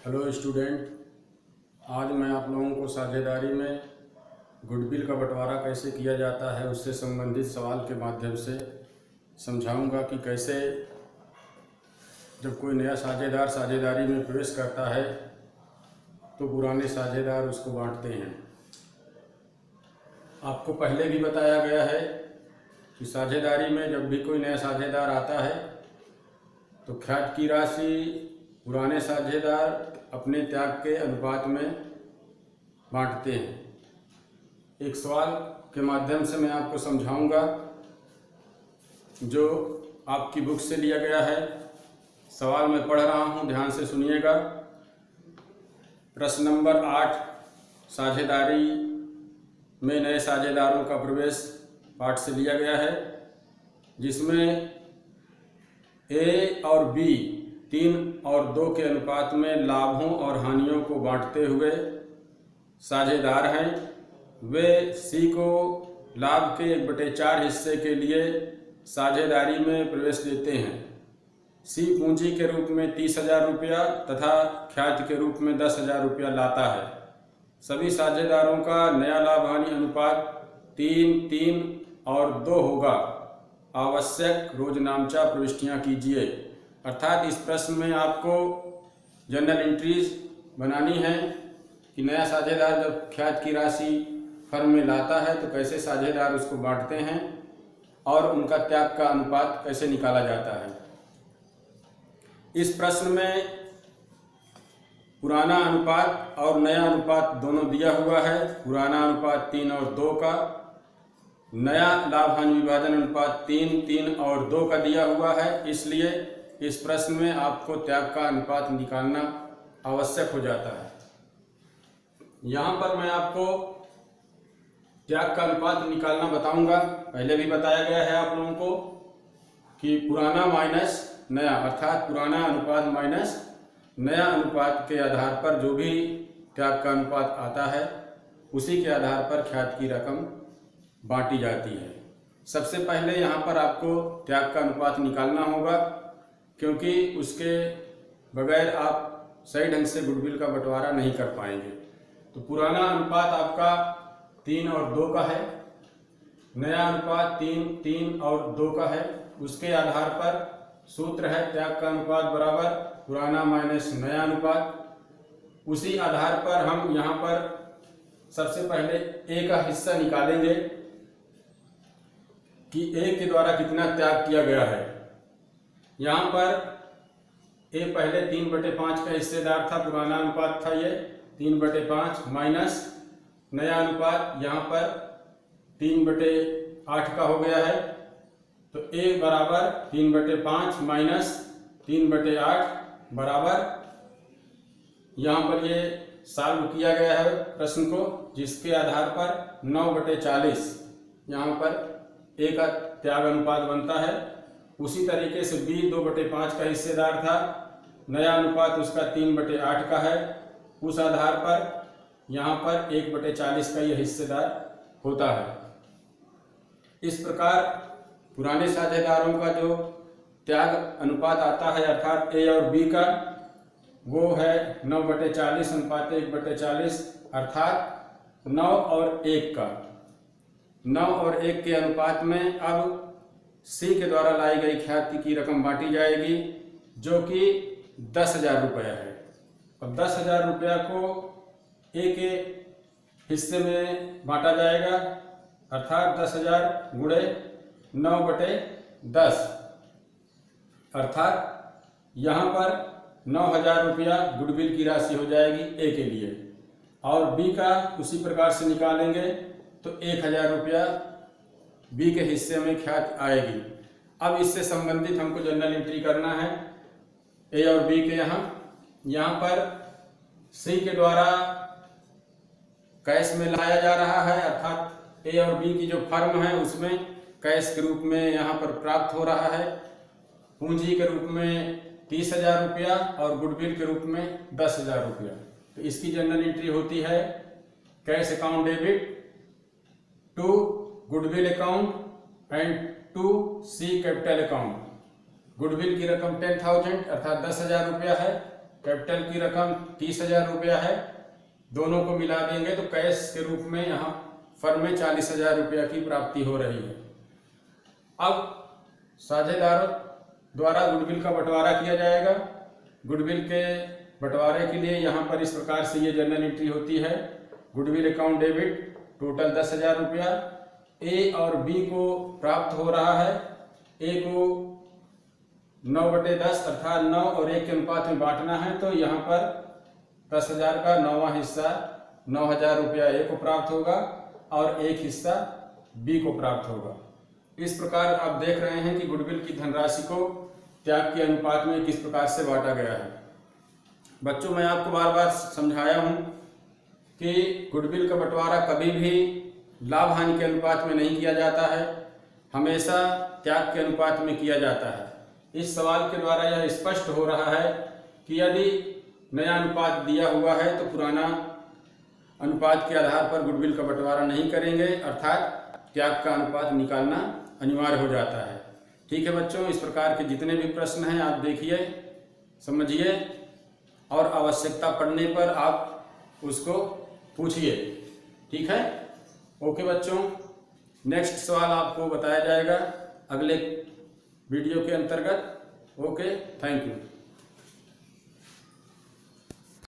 Hello student, आज मैं आप लोगों को साझेदारी में गुडविल का बंटवारा कैसे किया जाता है उससे संबंधित सवाल के माध्यम से समझाऊंगा कि कैसे जब कोई नया साझेदार साझेदारी में प्रवेश करता है तो पुराने साझेदार उसको बांटते हैं। आपको पहले भी बताया गया है कि साझेदारी में जब भी कोई नया साझेदार आता है तो ख्यात की राशि पुराने साझेदार अपने त्याग के अनुपात में बांटते हैं। एक सवाल के माध्यम से मैं आपको समझाऊंगा जो आपकी बुक से लिया गया है। सवाल मैं पढ़ रहा हूं, ध्यान से सुनिएगा। प्रश्न नंबर 8, साझेदारी में नए साझेदारों का प्रवेश पाठ से लिया गया है, जिसमें ए और बी 3 और 2 के अनुपात में लाभों और हानियों को बांटते हुए साझेदार हैं। वे सी को लाभ के 1/4 हिस्से के लिए साझेदारी में प्रवेश देते हैं। सी पूंजी के रूप में 30,000 रुपया तथा ख्याति के रूप में 10,000 रुपया लाता है। सभी साझेदारों का नया लाभ हानि अनुपात 3, 3 और 2 होगा। आवश्यक रोजनामचा प्रविष्टियां कीजिए। अर्थात इस प्रश्न में आपको जनरल एंट्रीज बनानी है कि नया साझेदार जब ख्यात की राशि फर्म में लाता है तो कैसे साझेदार उसको बांटते हैं और उनका त्याग का अनुपात कैसे निकाला जाता है। इस प्रश्न में पुराना अनुपात और नया अनुपात दोनों दिया हुआ है। पुराना अनुपात 3 और 2 का, नया लाभ हानि विभाजन अनुपात 3, 3 और 2 का दिया हुआ है। इसलिए इस प्रश्न में आपको त्याग का अनुपात निकालना आवश्यक हो जाता है। यहाँ पर मैं आपको त्याग का अनुपात निकालना बताऊंगा। पहले भी बताया गया है आप लोगों को कि पुराना माइनस नया, अर्थात पुराना अनुपात माइनस नया अनुपात के आधार पर जो भी त्याग का अनुपात आता है उसी के आधार पर ख्यात की रकम बांटी जाती है। सबसे पहले यहाँ पर आपको त्याग का अनुपात निकालना होगा, क्योंकि उसके बगैर आप सही ढंग से गुडविल का बंटवारा नहीं कर पाएंगे। तो पुराना अनुपात आपका 3 और 2 का है, नया अनुपात 3, 3 और 2 का है। उसके आधार पर सूत्र है त्याग का अनुपात बराबर पुराना माइनस नया अनुपात। उसी आधार पर हम यहाँ पर सबसे पहले ए का हिस्सा निकालेंगे कि ए के द्वारा कितना त्याग किया गया है। यहाँ पर ए पहले 3/5 का हिस्सेदार था, पुराना अनुपात था ये 3/5 माइनस नया अनुपात यहाँ पर 3/8 का हो गया है। तो ए बराबर 3/5 माइनस 3/8 बराबर, यहाँ पर ये सॉल्व किया गया है प्रश्न को, जिसके आधार पर 9/40 यहाँ पर ए का त्याग अनुपात बनता है। उसी तरीके से बी 2/5 का हिस्सेदार था, नया अनुपात उसका 3/8 का है। उस आधार पर यहाँ पर 1/40 का यह हिस्सेदार होता है। इस प्रकार पुराने साझेदारों का जो त्याग अनुपात आता है अर्थात ए और बी का, वो है 9/40 अनुपात 1/40, अर्थात 9 और 1 का। 9 और 1 के अनुपात में अब सी के द्वारा लाई गई ख्याति की रकम बांटी जाएगी, जो कि 10,000 रुपया है। अब 10,000 रुपया को ए के हिस्से में बांटा जाएगा, अर्थात 10,000 गुणे 9/10, अर्थात यहाँ पर 9,000 रुपया गुडविल की राशि हो जाएगी ए के लिए। और बी का उसी प्रकार से निकालेंगे तो 1,000 रुपया बी के हिस्से में ख्यात आएगी। अब इससे संबंधित हमको जनरल एंट्री करना है ए और बी के। यहाँ पर सी के द्वारा कैश में लाया जा रहा है, अर्थात ए और बी की जो फर्म है उसमें कैश के रूप में यहाँ पर प्राप्त हो रहा है। पूंजी के रूप में 30,000 रुपया और गुडविल के रूप में 10,000 रुपया। तो इसकी जनरल एंट्री होती है cash account debit to goodwill account and to C capital account. Goodwill की रकम 10,000 अर्थात 10,000 रुपया है, कैपिटल की रकम 30,000 रुपया है, दोनों को मिला देंगे तो कैश के रूप में यहाँ फर्म में 40,000 रुपया की प्राप्ति हो रही है। अब साझेदारों द्वारा गुडविल का बंटवारा किया जाएगा। गुडविल के बंटवारे के लिए यहाँ पर इस प्रकार से ये जर्नल एंट्री होती है। गुडविल अकाउंट डेबिट टोटल 10,000 रुपया। ए और बी को प्राप्त हो रहा है। ए को 9/10 अर्थात 9 और 1 के अनुपात में बांटना है, तो यहाँ पर 10,000 का 9वां हिस्सा 9,000 रुपया ए को प्राप्त होगा और 1 हिस्सा बी को प्राप्त होगा। इस प्रकार आप देख रहे हैं कि गुडविल की धनराशि को त्याग के अनुपात में किस प्रकार से बांटा गया है। बच्चों, मैं आपको बार बार समझाया हूं कि गुडविल का बंटवारा कभी भी लाभ हानि के अनुपात में नहीं किया जाता है, हमेशा त्याग के अनुपात में किया जाता है। इस सवाल के द्वारा यह स्पष्ट हो रहा है कि यदि नया अनुपात दिया हुआ है तो पुराना अनुपात के आधार पर गुडविल का बंटवारा नहीं करेंगे, अर्थात त्याग का अनुपात निकालना अनिवार्य हो जाता है। ठीक है बच्चों, इस प्रकार के जितने भी प्रश्न हैं आप देखिए, समझिए और आवश्यकता पड़ने पर आप उसको पूछिए। ठीक है, ओके बच्चों, नेक्स्ट सवाल आपको बताया जाएगा अगले वीडियो के अंतर्गत। Okay, thank you.